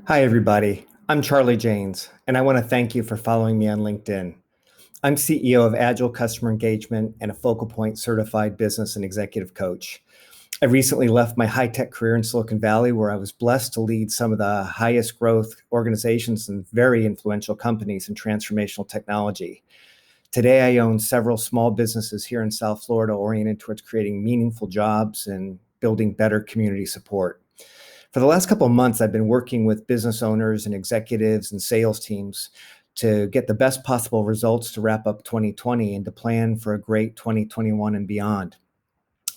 Hi, everybody. I'm Charlie Janes, and I want to thank you for following me on LinkedIn. I'm CEO of Agile Customer Engagement and a FocalPoint certified business and executive coach. I recently left my high-tech career in Silicon Valley, where I was blessed to lead some of the highest growth organizations and very influential companies in transformational technology. Today, I own several small businesses here in South Florida oriented towards creating meaningful jobs and building better community support. For the last couple of months, I've been working with business owners and executives and sales teams to get the best possible results to wrap up 2020 and to plan for a great 2021 and beyond.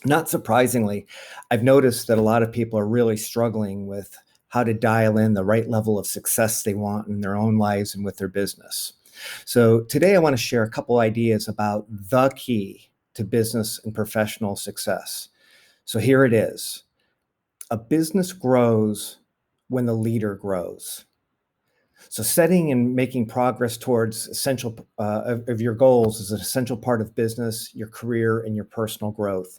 Not surprisingly, I've noticed that a lot of people are really struggling with how to dial in the right level of success they want in their own lives and with their business. So today I want to share a couple ideas about the key to business and professional success. So here it is. A business grows when the leader grows. So setting and making progress towards essential of your goals is an essential part of business, your career, and your personal growth.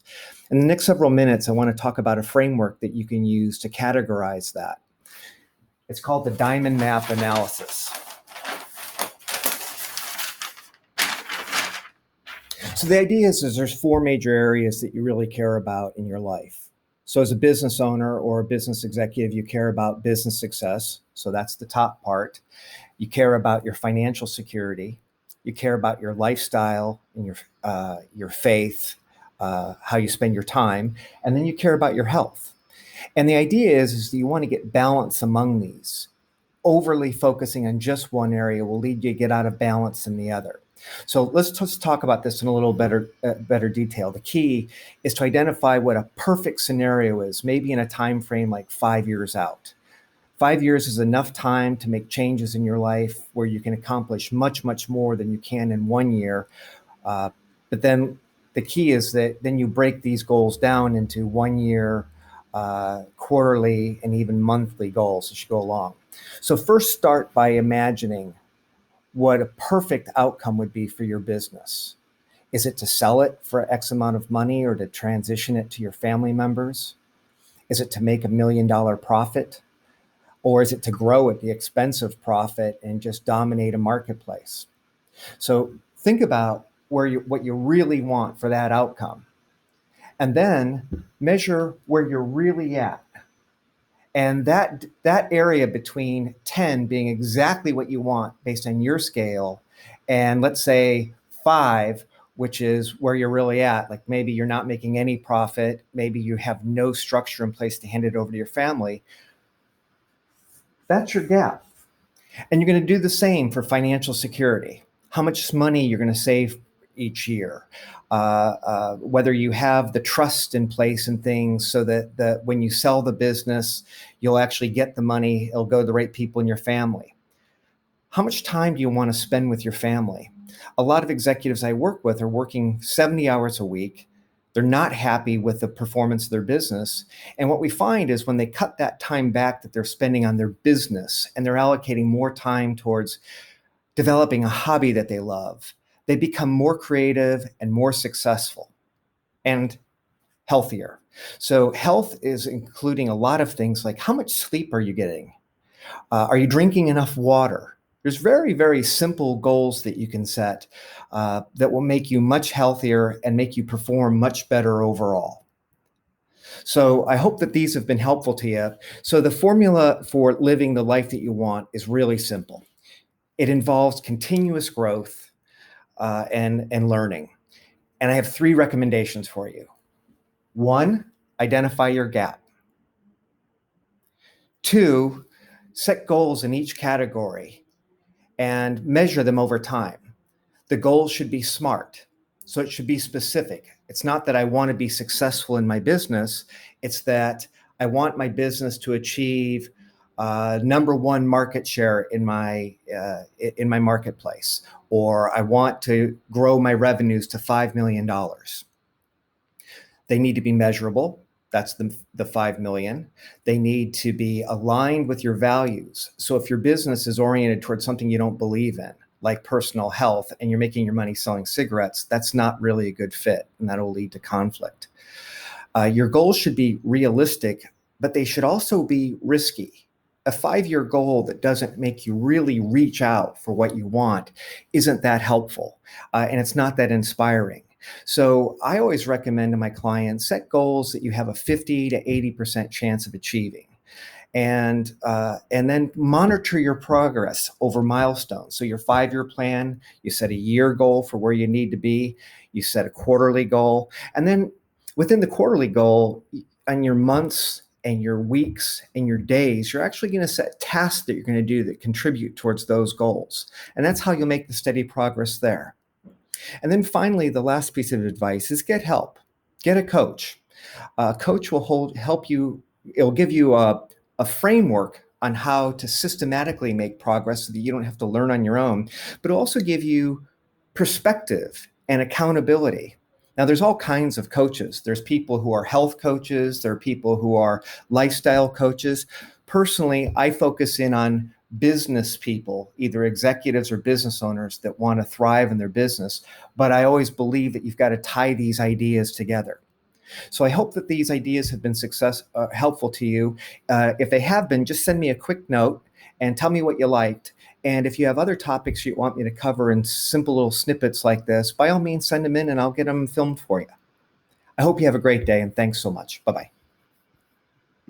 In the next several minutes, I want to talk about a framework that you can use to categorize that. It's called the diamond map analysis. So the idea is there's four major areas that you really care about in your life. So as a business owner or a business executive, you care about business success. So that's the top part. You care about your financial security. You care about your lifestyle and your faith, how you spend your time, and then you care about your health. And the idea is that you want to get balance among these. Overly focusing on just one area will lead you to get out of balance in the other. So let's just talk about this in a little better detail. The key is to identify what a perfect scenario is, maybe in a time frame like 5 years out. 5 years is enough time to make changes in your life where you can accomplish much, much more than you can in 1 year. But then the key is that then you break these goals down into 1 year, quarterly, and even monthly goals as you go along. So first start by imagining what a perfect outcome would be for your business. Is it to sell it for X amount of money or to transition it to your family members? Is it to make $1 million profit? Or is it to grow at the expense of profit and just dominate a marketplace? So think about what you really want for that outcome. And then measure where you're really at. And that area between 10 being exactly what you want based on your scale, and let's say 5, which is where you're really at, like maybe you're not making any profit, maybe you have no structure in place to hand it over to your family, that's your gap. And you're going to do the same for financial security. How much money you're going to save each year, whether you have the trust in place and things so that when you sell the business, you'll actually get the money, it'll go to the right people in your family. How much time do you want to spend with your family? A lot of executives I work with are working 70 hours a week. They're not happy with the performance of their business. And what we find is when they cut that time back that they're spending on their business and they're allocating more time towards developing a hobby that they love, they become more creative and more successful and healthier. So health is including a lot of things like how much sleep are you getting? Are you drinking enough water? There's very, very simple goals that you can set that will make you much healthier and make you perform much better overall. So I hope that these have been helpful to you. So the formula for living the life that you want is really simple. It involves continuous growth and learning. And I have 3 recommendations for you. 1, identify your gap. 2, set goals in each category and measure them over time. The goals should be SMART, so it should be specific. It's not that I want to be successful in my business, it's that I want my business to achieve number 1 market share in my marketplace, or I want to grow my revenues to $5 million. They need to be measurable. That's the 5 million. They need to be aligned with your values. So if your business is oriented towards something you don't believe in, like personal health, and you're making your money selling cigarettes, that's not really a good fit, and that'll lead to conflict. Your goals should be realistic, but they should also be risky. a 5-year goal that doesn't make you really reach out for what you want isn't that helpful, and it's not that inspiring. So I always recommend to my clients, set goals that you have a 50 to 80% chance of achieving, and then monitor your progress over milestones. So your 5-year plan, you set a year goal for where you need to be, you set a quarterly goal, and then within the quarterly goal, on your months and your weeks and your days, you're actually going to set tasks that you're going to do that contribute towards those goals. And that's how you'll make the steady progress there. And then finally, the last piece of advice is get help. Get a coach. A coach will help you. It'll give you a framework on how to systematically make progress so that you don't have to learn on your own, but it'll also give you perspective and accountability. Now, there's all kinds of coaches. There's people who are health coaches. There are people who are lifestyle coaches. Personally, I focus in on business people, either executives or business owners that want to thrive in their business. But I always believe that you've got to tie these ideas together. So I hope that these ideas have been helpful to you. If they have been, just send me a quick note and tell me what you liked. And if you have other topics you want me to cover in simple little snippets like this, by all means, send them in and I'll get them filmed for you. I hope you have a great day, and thanks so much. Bye-bye.